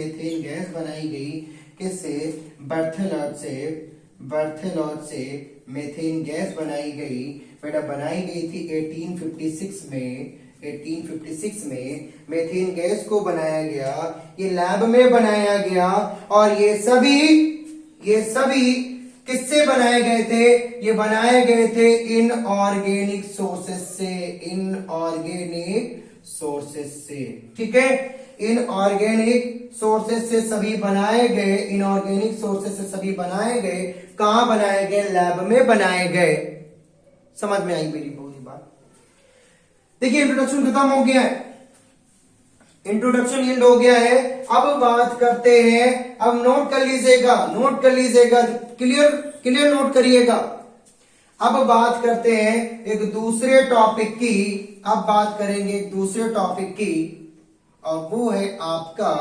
Methane gas बनाई गई किससे? बर्थेलॉट से मीथेन गैस बनाई गई। बेटा बनाई गई थी 1856 में। 1856 में मीथेन गैस को बनाया गया, ये लैब में बनाया गया। और ये सभी किससे बनाए गए थे? ये बनाए गए थे इनऑर्गेनिक सोर्सेस से। ठीक है, इनऑर्गेनिक सोर्सेस से सभी बनाए गए, इनऑर्गेनिक सोर्सेस से सभी बनाए गए। कहां बनाए गए? लैब में बनाए गए। समझ में आई मेरी पूरी बात? देखिए इंट्रोडक्शन खत्म हो गया है, इंट्रोडक्शन एंड हो गया है। अब बात करते हैं, अब नोट कर लीजिएगा, क्लियर नोट करिएगा। अब बात करते हैं एक दूसरे टॉपिक की। अब बात करेंगे एक दूसरे टॉपिक की, और वो है आपका,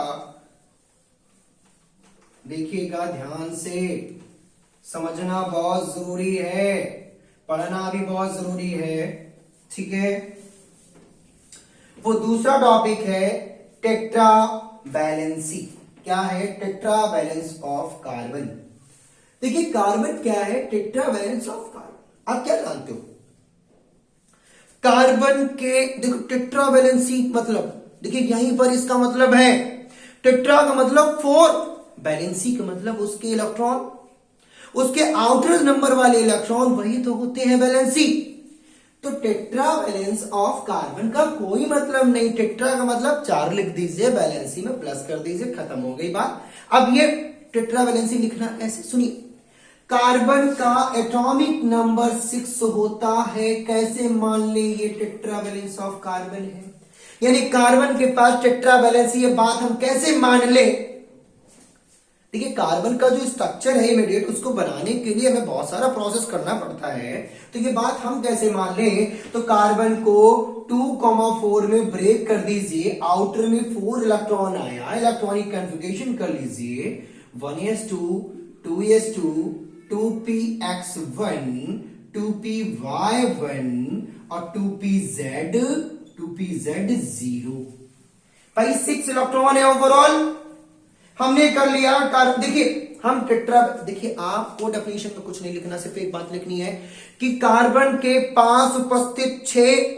देखिएगा ध्यान से, समझना बहुत जरूरी है, पढ़ना भी बहुत जरूरी है। ठीक है, वो दूसरा टॉपिक है टेट्रा बैलेंसी। क्या है? Tetra balance of carbon. देखिए कार्बन क्या है? Tetra balance of carbon. आप क्या जानते हो कार्बन के? देखो टेट्रा बैलेंसी मतलब, देखिए यहीं पर इसका मतलब है, टेट्रा का मतलब 4, बैलेंसी का मतलब उसके इलेक्ट्रॉन, उसके आउटर नंबर वाले इलेक्ट्रॉन, वही तो होते हैं बैलेंसी। तो टेट्रा बैलेंस ऑफ कार्बन का कोई मतलब नहीं। टेट्रा का मतलब 4 लिख दीजिए, बैलेंसी में प्लस कर दीजिए, खत्म हो गई बात। अब ये टेट्रा बैलेंसी लिखना ऐसे, सुनिए, कार्बन का एटॉमिक नंबर 6 होता है। कैसे मान ले ये टेट्रा बैलेंस ऑफ कार्बन है, यानी कार्बन के पास टेट्रा बैलेंस, ये बात हम कैसे मान ले? देखिए कार्बन का जो स्ट्रक्चर है इमीडिएट, उसको बनाने के लिए हमें बहुत सारा प्रोसेस करना पड़ता है। तो ये बात हम कैसे मान लें? तो कार्बन को 2,4 में ब्रेक कर दीजिए, आउटर में 4 इलेक्ट्रॉन आया, इलेक्ट्रॉनिक कन्फिगरेशन कर लीजिए, 1s2, 2s2, 2px1, 2py1 और 2pz0। भाई 6 इलेक्ट्रॉन है ओवरऑल, हमने कर लिया। कार्बन देखिए हम टेट्रा, देखिए आपको डेफिनेशन में कुछ नहीं लिखना, सिर्फ एक बात लिखनी है कि कार्बन के पास उपस्थित 6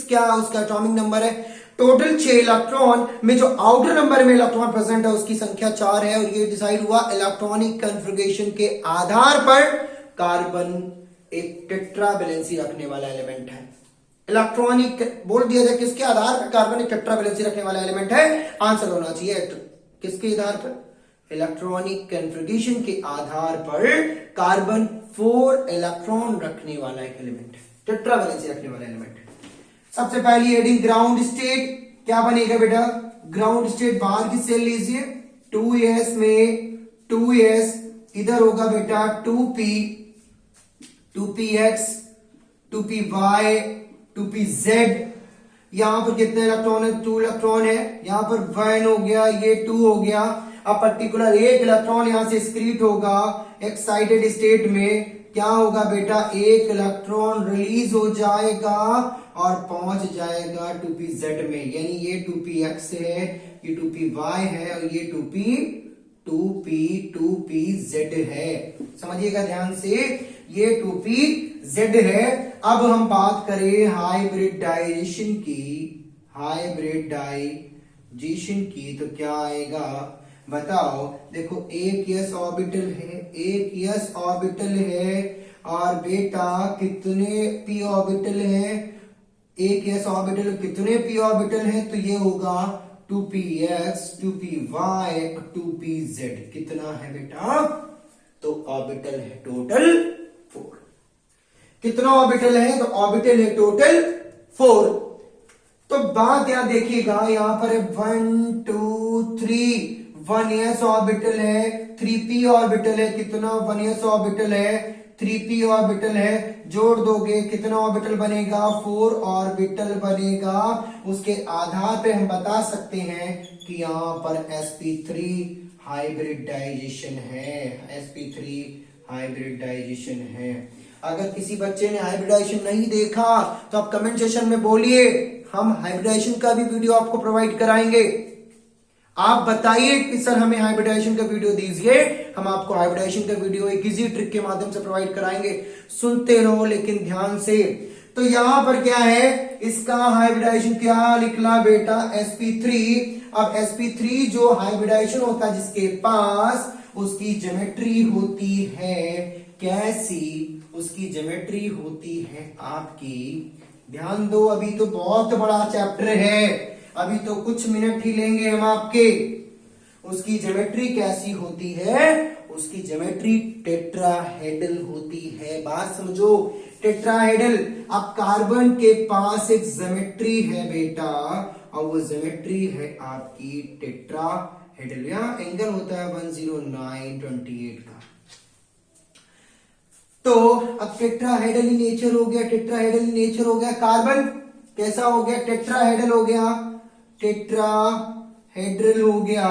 क्या उसका एटॉमिक नंबर है, टोटल 6 इलेक्ट्रॉन में जो आउटर नंबर में इलेक्ट्रॉन प्रेजेंट है उसकी संख्या 4 है। और ये डिसाइड हुआ इलेक्ट्रॉनिक कन्फिगरेशन के आधार पर कार्बन एक टेट्रा बैलेंसी रखने वाला एलिमेंट है। इलेक्ट्रॉनिक बोल दिया जाए किसके आधार पर कार्बन एक टेट्रा बैलेंसी रखने वाला एलिमेंट है? आंसर होना चाहिए किसके आधार पर? इलेक्ट्रॉनिक कन्फिगरेशन के आधार पर कार्बन 4 इलेक्ट्रॉन रखने वाला एक एलिमेंट है, टेट्रा बैलेंसी रखने वाला एलिमेंट है। सबसे पहली हेडिंग ग्राउंड स्टेट, क्या बनेगा बेटा? ग्राउंड स्टेट बाहर की सेल लीजिए, 2s में 2s, इधर होगा बेटा 2p, 2px, 2py, 2pz। यहां पर कितने इलेक्ट्रॉन है? 2 इलेक्ट्रॉन है। यहां पर 1 हो गया, ये 2 हो गया। अब पर्टिकुलर एक इलेक्ट्रॉन यहां से एक्सक्रीट होगा एक्साइटेड स्टेट में, क्या होगा बेटा? एक इलेक्ट्रॉन रिलीज हो जाएगा और पहुंच जाएगा 2pz में, यानी ये 2px है, ये 2py है और ये 2pz है। समझिएगा ध्यान से, ये 2pz है। अब हम बात करें हाइब्रिडाइजेशन की, तो क्या आएगा बताओ? देखो एक s ऑर्बिटल है, और बेटा कितने p ऑर्बिटल है? एक s ऑर्बिटल, कितने p ऑर्बिटल है? तो ये होगा 2px, 2py, 2pz। कितना है बेटा? तो ऑर्बिटल है टोटल 4। कितना ऑर्बिटल है? तो ऑर्बिटल है टोटल 4। तो बात यहां देखिएगा, यहां पर है 1 2 3, 1s ऑर्बिटल है, 3p ऑर्बिटल है। कितना? 1s ऑर्बिटल है, 3p ऑर्बिटल है। जोड़ दोगे कितना ऑर्बिटल बनेगा? 4 ऑर्बिटल बनेगा। उसके आधार पे हम बता सकते हैं कि यहां पर sp3 हाइब्रिडाइजेशन है। अगर किसी बच्चे ने हाइब्रिडाइजेशन नहीं देखा तो आप कमेंट सेशन में बोलिए, हम हाइब्रिडाइजेशन का भी वीडियो आपको प्रोवाइड कराएंगे। आप बताइए कि सर हमें हाइब्रिडाइजेशन का वीडियो दीजिए, हम आपको हाइब्रिडाइजेशन का वीडियो एक इजी ट्रिक के माध्यम से प्रोवाइड कराएंगे। सुनते रहो लेकिन ध्यान से। तो यहां पर क्या है, इसका हाइब्रिडाइजेशन क्या निकला बेटा, sp3। अब sp3 जो हाइब्रिडाइजेशन होता है जिसके पास, उसकी ज्योमेट्री होती है कैसी, उसकी ज्योमेट्री होती है आपकी, ध्यान दो, अभी तो बहुत बड़ा चैप्टर है, अभी तो कुछ मिनट ही लेंगे हम आपके। उसकी ज्योमेट्री कैसी होती है, उसकी ज्योमेट्री टेट्राहेड्रल होती है। बात समझो, टेट्राहेड्रल। अब कार्बन के पास एक ज्योमेट्री है बेटा, और वो ज्योमेट्री है आपकी टेट्राहेड्रल। यहां एंगल होता है 10928 का। तो अब टेट्राहेड्रल नेचर हो गया, टेट्राहेड्रल नेचर हो गया। कार्बन कैसा हो गया, टेट्राहेड्रल हो गया, टेट्राहेड्रल हो गया,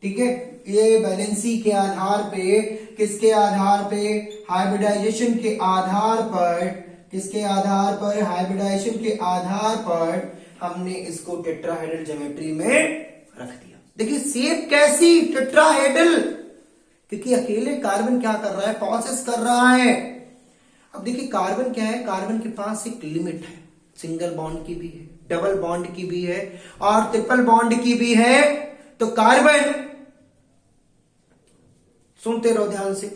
ठीक है। ये वैलेंसी के आधार पे, किसके आधार पे, हाइब्रिडाइजेशन के आधार पर, किसके आधार पर, हाइब्रिडाइजेशन के आधार पर हमने इसको टेट्राहेड्रल ज्योमेट्री में रख दिया। देखिए शेप कैसी, टेट्राहेड्रल, क्योंकि अकेले कार्बन क्या कर रहा है, प्रोसेस कर रहा है। अब देखिए कार्बन क्या है, कार्बन के पास एक लिमिट है, सिंगल बॉन्ड की भी है, डबल बॉन्ड की भी है और ट्रिपल बॉन्ड की भी है। तो कार्बन, सुनते रहो ध्यान से,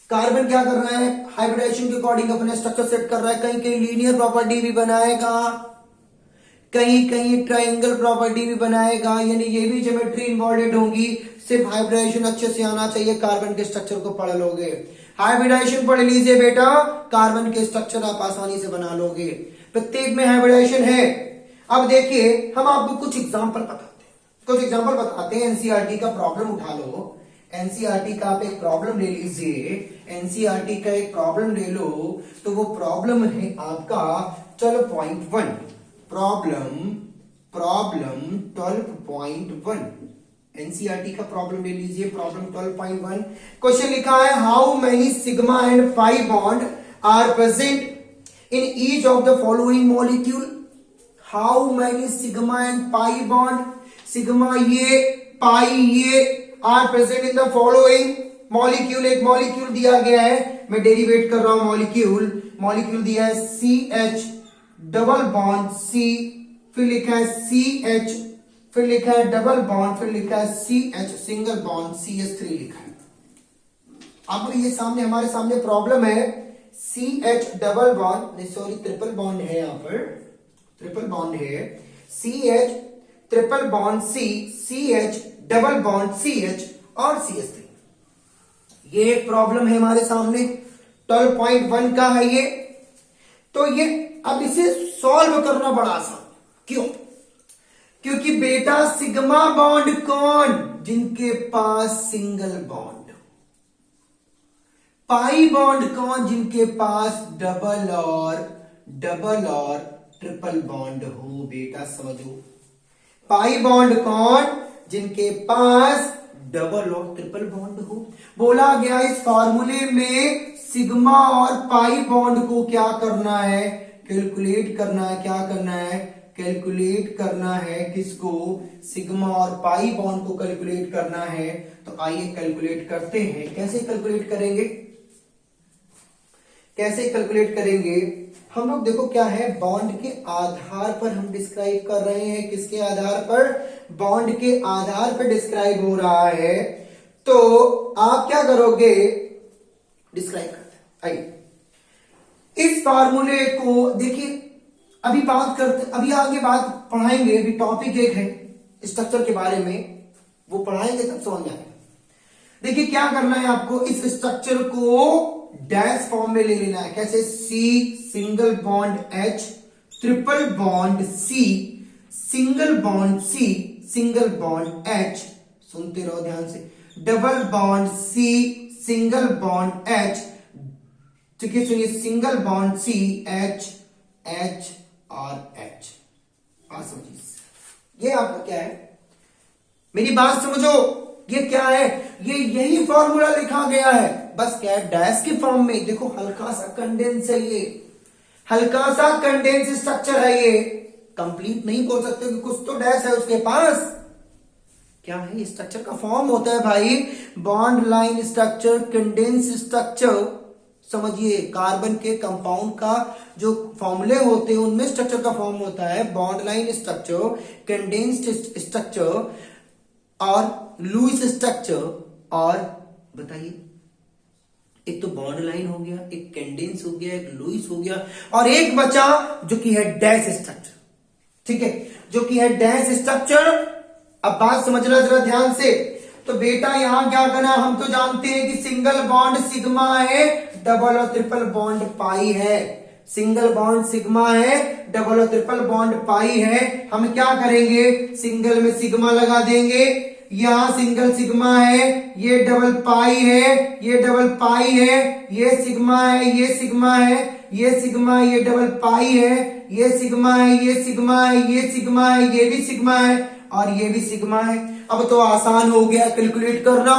कार्बन क्या कर रहा है, हाइब्रिडाइजेशन के अकॉर्डिंग अपने स्ट्रक्चर सेट कर रहा है। कहीं कहीं लीनियर प्रॉपर्टी भी बनाएगा, कहीं कहीं ट्रायंगल प्रॉपर्टी भी बनाएगा, यानी ये भी ज्योमेट्री इन्वॉल्व होंगी। सिर्फ हाइब्रिडाइजेशन अच्छे से आना चाहिए, कार्बन के स्ट्रक्चर को पढ़ लोगे। हाइब्रिडाइजेशन पढ़ लीजिए बेटा, कार्बन के स्ट्रक्चर आप आसानी से बना लोगे, प्रत्येक में हाइब्रिडाइजेशन है। अब देखिए हम आपको कुछ एग्जांपल बताते हैं, एनसीईआरटी का प्रॉब्लम उठा लो, एनसीईआरटी का आप एक प्रॉब्लम ले लीजिए, एनसीईआरटी का एक प्रॉब्लम ले लो। तो वो प्रॉब्लम है आपका 12.1, प्रॉब्लम 12.1, एनसीईआरटी का प्रॉब्लम ले लीजिए, प्रॉब्लम 12.1। क्वेश्चन लिखा है, how many sigma and pi bond are present in each of the following molecule. How many sigma and pi bond, sigma ये, पाई ये, are present in the following molecule. एक molecule दिया गया है, मैं derivative कर रहा हूं मॉलिक्यूल दिया है CH डबल बॉन्ड C, फिर लिखा है CH, फिर लिखा है डबल बॉन्ड, फिर लिखा है CH सिंगल बॉन्ड, CH3 लिखा है। अब ये सामने हमारे सामने प्रॉब्लम है, CH डबल बॉन्ड, नहीं सॉरी ट्रिपल बॉन्ड है, यहां पर ट्रिपल बॉन्ड है, CH triple bond C, CH double bond CH और CH3। ये एक प्रॉब्लम है हमारे सामने, 12.1 का है ये। तो ये अब इसे सॉल्व करना बड़ा आसान, क्यों, क्योंकि बेटा सिग्मा बॉन्ड कौन, जिनके पास सिंगल बॉन्ड, पाई बॉन्ड कौन, जिनके पास डबल और ट्रिपल बॉन्ड हो। बेटा समझो, पाई बॉन्ड कौन, जिनके पास डबल और ट्रिपल बॉन्ड हो। बोला गया इस फॉर्मूले में सिग्मा और पाई बॉन्ड को क्या करना है, कैलकुलेट करना है। क्या करना है, कैलकुलेट करना है, किसको, सिग्मा और पाई बॉन्ड को कैलकुलेट करना है। तो आइए कैलकुलेट करते हैं। कैसे कैलकुलेट करेंगे, हम लोग देखो क्या है, बॉन्ड के आधार पर हम डिस्क्राइब कर रहे हैं। किसके आधार पर, बॉन्ड के आधार पर डिस्क्राइब हो रहा है। तो आप क्या करोगे, डिस्क्राइब करते हैं। आइए इस फार्मूले को देखिए, अभी आगे बात पढ़ाएंगे, अभी टॉपिक एक है स्ट्रक्चर के बारे में, वो पढ़ाएंगे तब समझ में आएगा। देखिए क्या करना है आपको, इस स्ट्रक्चर को डैश फॉर्म में ले लेना है। कैसे, C single bond H, triple bond C, single bond C, single bond H, सुनते रहो ध्यान से, double bond C, single bond H, ठीक है सुनिए, सिंगल बॉन्ड C, H और H। समझिए ये आपका क्या है, मेरी बात समझो, ये क्या है, ये यही फॉर्मूला लिखा गया है, बस क्या है, डैश के फॉर्म में। देखो हल्का सा कंडेंस है, ये हल्का सा कंडेंस स्ट्रक्चर है, ये कंप्लीट नहीं बोल सकते कि कुछ तो डैश है उसके पास। क्या है, स्ट्रक्चर का फॉर्म होता है भाई, bond line structure, condense structure. समझिए, कार्बन के कंपाउंड का जो फॉर्मूले होते हैं उनमें स्ट्रक्चर का फॉर्म होता है bond line structure, condensed structure और लुईस स्ट्रक्चर। और बताइए, एक तो बॉन्ड लाइन हो गया, एक कंडेंस हो गया, एक लुईस हो गया, और एक बचा जो कि है डैश स्ट्रक्चर। ठीक है, जो कि है डैश स्ट्रक्चर। अब बात समझना जरा ध्यान से। तो बेटा यहां क्या करना, हम तो जानते हैं कि सिंगल बॉन्ड सिग्मा है, डबल और ट्रिपल बॉन्ड पाई है। सिंगल बॉन्ड सिग्मा है, डबल और ट्रिपल बॉन्ड पाई है। हम क्या करेंगे, सिंगल में सिग्मा लगा देंगे, यहां सिंगल सिग्मा है, ये डबल पाई है, ये डबल पाई है, ये सिग्मा है, ये सिग्मा है, ये सिग्मा, ये डबल पाई है, ये सिग्मा है, ये सिग्मा है, ये सिग्मा है, ये भी सिग्मा है और ये भी सिग्मा है। अब तो आसान हो गया कैलकुलेट करना,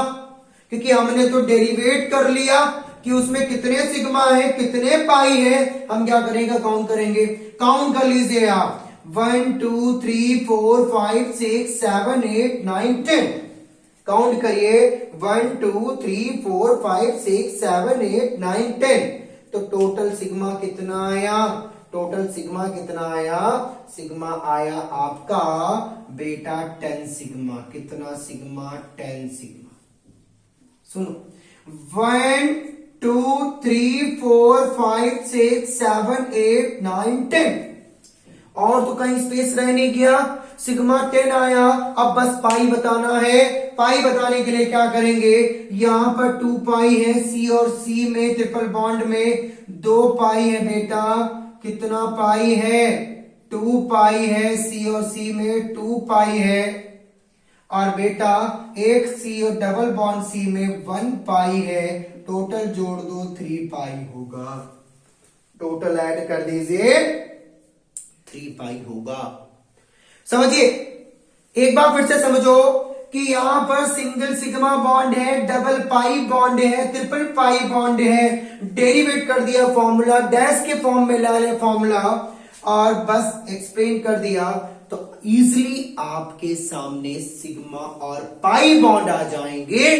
क्योंकि हमने तो डेरिवेट कर लिया कि उसमें कितने सिग्मा है, कितने पाई है। हम क्या करेंगे, काउंट करेंगे। काउंट कर लीजिए आप, 1 2 3 4 5 6 7 8 9 10। काउंट करिए, 1 2 3 4 5 6 7 8 9 10। तो टोटल सिग्मा कितना आया, टोटल सिग्मा कितना आया, सिग्मा आया आपका बेटा 10 सिग्मा। कितना सिग्मा, 10 सिग्मा। सुनो, 1 2 3 4 5 6 7 8 9 10। और तो कहीं स्पेस रह नहीं गया, सिग्मा 10 आया। अब बस पाई बताना है। पाई बताने के लिए क्या करेंगे, यहां पर 2 पाई है, सी और सी में ट्रिपल बॉन्ड में 2 पाई है बेटा। कितना पाई है, 2 पाई है, सी और सी में 2 पाई है। और बेटा एक सी और डबल बॉन्ड सी में 1 पाई है। टोटल जोड़ दो 3 पाई होगा। टोटल ऐड कर दीजिए, 3 पाई होगा। समझिए, एक बार फिर से समझो कि यहां पर सिंगल सिग्मा बॉन्ड है, डबल पाई बॉन्ड है, ट्रिपल पाई बॉन्ड है। डेरिवेट कर दिया फॉर्मूला, डैश के फॉर्म में ला ले फॉर्मूला और बस एक्सप्लेन कर दिया, तो इजीली आपके सामने सिग्मा और पाई बॉन्ड आ जाएंगे।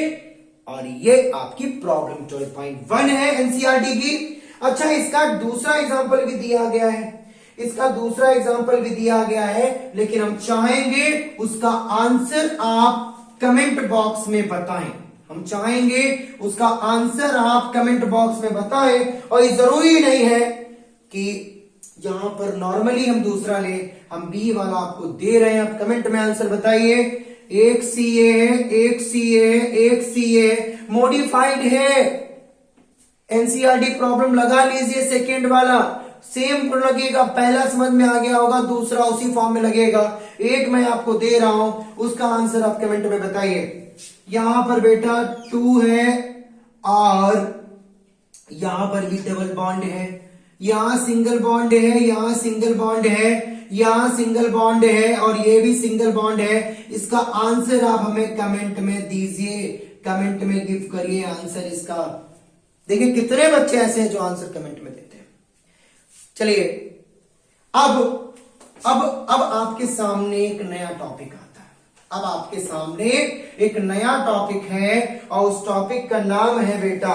और ये आपकी प्रॉब्लम 12.1 है एनसीईआरटी की। अच्छा, इसका दूसरा एग्जांपल भी दिया गया है, इसका दूसरा एग्जांपल भी दिया गया है, लेकिन हम चाहेंगे उसका आंसर आप कमेंट बॉक्स में बताएं। हम चाहेंगे उसका आंसर आप कमेंट बॉक्स में बताएं। और ये जरूरी नहीं है कि यहां पर नॉर्मली हम दूसरा ले, हम बी वाला आपको दे रहे हैं, आप कमेंट में आंसर बताइए। एक सीए है, एक सीए है, एक सीए मॉडिफाइड है। एनसीईआरटी प्रॉब्लम लगा लीजिए, सेकेंड वाला सेम लगेगा, पहला समझ में आ गया होगा, दूसरा उसी फॉर्म में लगेगा। एक मैं आपको दे रहा हूं, उसका आंसर आप कमेंट में बताइए। यहां पर बेटा 2 है और यहां पर भी डबल बॉन्ड है, यहां सिंगल बॉन्ड है, यहां सिंगल बॉन्ड है, यहां सिंगल बॉन्ड है और ये भी सिंगल बॉन्ड है। इसका आंसर आप हमें कमेंट में दीजिए, कमेंट में गिव करिए आंसर इसका। देखिए कितने बच्चे ऐसे हैं जो आंसर कमेंट में देते हैं। चलिए, अब आपके सामने एक नया टॉपिक आता है। अब आपके सामने एक नया टॉपिक है और उस टॉपिक का नाम है बेटा,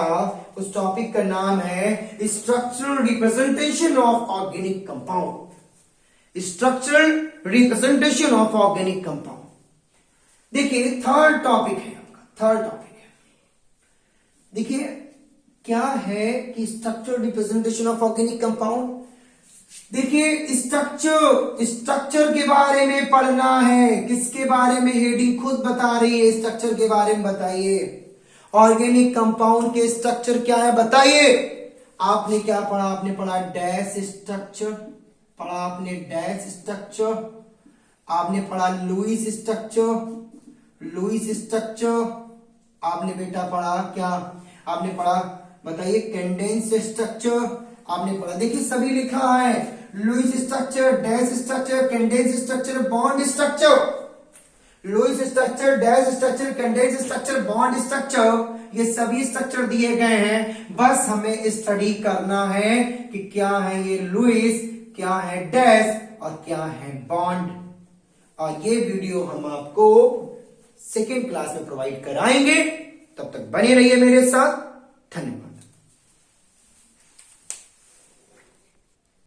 उस टॉपिक का नाम है structural representation of organic compound. Structural representation of organic compound. देखिए थर्ड टॉपिक है आपका, थर्ड टॉपिक है। देखिए क्या है कि structural representation of organic compound. देखिए स्ट्रक्चर के बारे में पढ़ना है। किसके बारे में, हेडिंग खुद बता रही है, स्ट्रक्चर के बारे में बताइए। ऑर्गेनिक कंपाउंड के स्ट्रक्चर क्या है बताइए। आपने क्या पढ़ा, आपने पढ़ा डैश स्ट्रक्चर, पढ़ा आपने डैश स्ट्रक्चर, आपने पढ़ा लुईस स्ट्रक्चर, लुईस स्ट्रक्चर। आपने बेटा पढ़ा क्या, आपने पढ़ा बताइए कंडेंस स्ट्रक्चर, आपने पढ़ा। देखिए सभी लिखा है, Lewis structure, dash structure, condense structure, bond structure. Lewis structure, dash structure, condense structure, bond structure, ये सभी स्ट्रक्चर दिए गए हैं। बस हमें स्टडी करना है कि क्या है ये लुईस, क्या है डैश और क्या है बॉन्ड। और ये वीडियो हम आपको सेकेंड क्लास में प्रोवाइड कराएंगे। तब तक बने रहिए मेरे साथ। धन्यवाद।